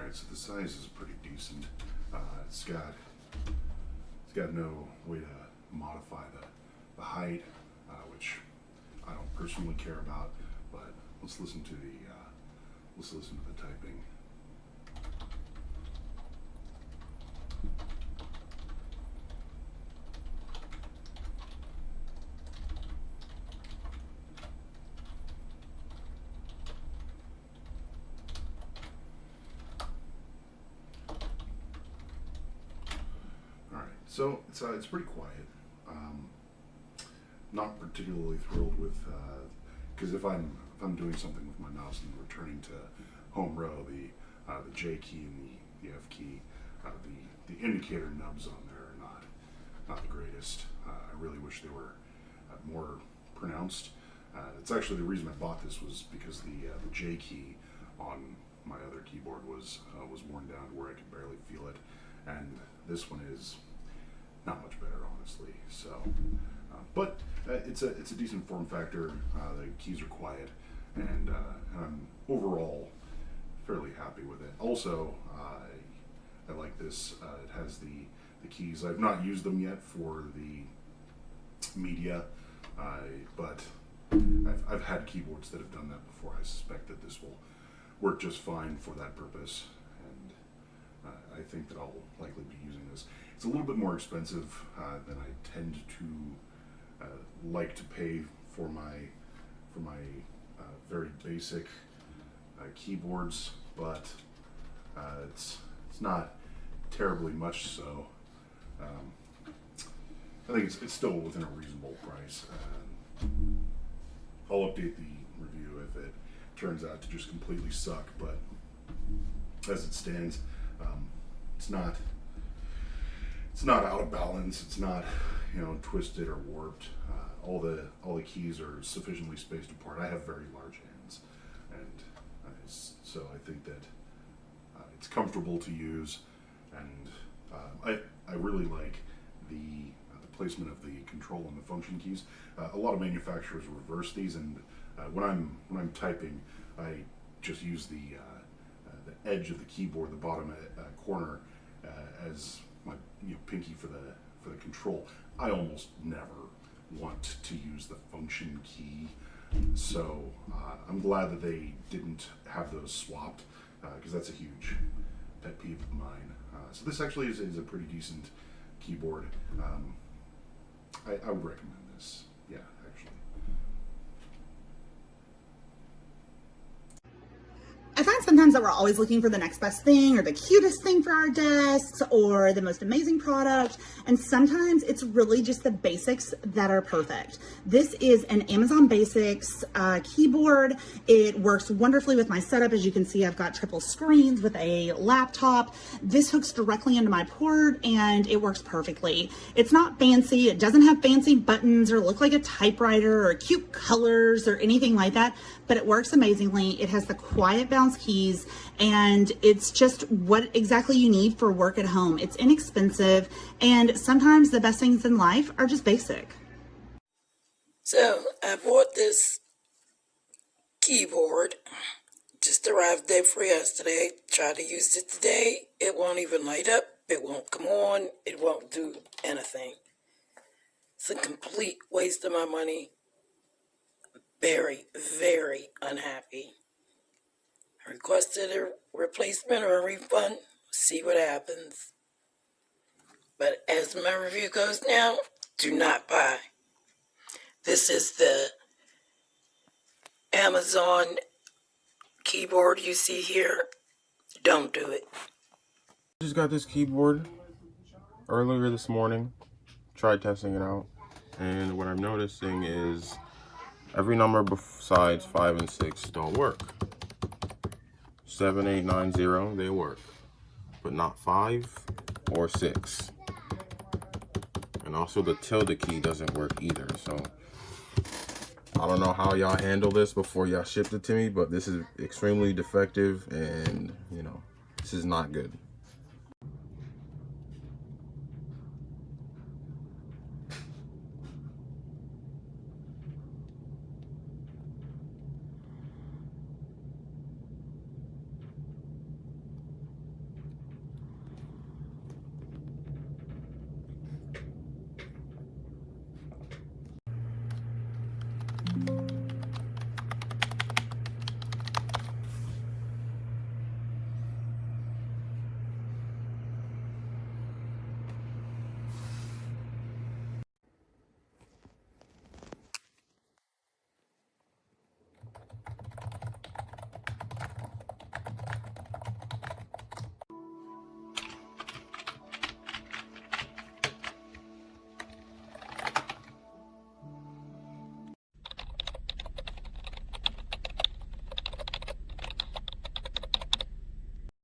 Alright, so the size is pretty decent. It's got no way to modify the height, which I don't personally care about, but let's listen to the typing. So it's pretty quiet. Not particularly thrilled with because if I'm doing something with my mouse and returning to home row, the J key and the F key, the indicator nubs on there are not the greatest. I really wish they were more pronounced. It's actually the reason I bought this was because the J key on my other keyboard was worn down to where I could barely feel it, and this one is not much better, honestly. So, but it's a decent form factor. The keys are quiet, and I'm overall fairly happy with it. Also, I like this. It has the keys. I've not used them yet for the media, but I've had keyboards that have done that before. I suspect that this will work just fine for that purpose, and I think that I'll likely be using this. It's a little bit more expensive than I tend to like to pay for my very basic keyboards, but it's not terribly much so. I think it's still within a reasonable price. I'll update the review if it turns out to just completely suck, but as it stands, it's not out of balance. It's not, twisted or warped. All the keys are sufficiently spaced apart. I have very large hands, and so I think that it's comfortable to use, and I really like the placement of the control and the function keys. A lot of manufacturers reverse these, and when I'm typing, I just use the edge of the keyboard, the bottom corner, as my pinky for the control. I almost never want to use the function key, so I'm glad that they didn't have those swapped, because that's a huge pet peeve of mine. So this actually is a pretty decent keyboard. I would recommend this. Yeah, actually. I find sometimes that we're always looking for the next best thing or the cutest thing for our desks or the most amazing product. And sometimes it's really just the basics that are perfect. This is an Amazon Basics keyboard. It works wonderfully with my setup. As you can see, I've got triple screens with a laptop. This hooks directly into my port and it works perfectly. It's not fancy. It doesn't have fancy buttons or look like a typewriter or cute colors or anything like that, but it works amazingly. It has the quiet bounce keys, and it's just what exactly you need for work at home. It's inexpensive, and sometimes the best things in life are just basic. So I bought this keyboard, just arrived there for yesterday, tried to use it today. It won't even light up, it won't come on, it won't do anything. It's a complete waste of my money. Very, very unhappy. I requested a replacement or a refund, see what happens. But as my review goes now, do not buy. This is the Amazon keyboard you see here. Don't do it. Just got this keyboard earlier this morning, tried testing it out, and what I'm noticing is every number besides 5 and 6 don't work. 7, 8, 9, 0, they work, but not 5 or 6. And also the tilde key doesn't work either. So I don't know how y'all handle this before y'all shipped it to me, but this is extremely defective, and this is not good.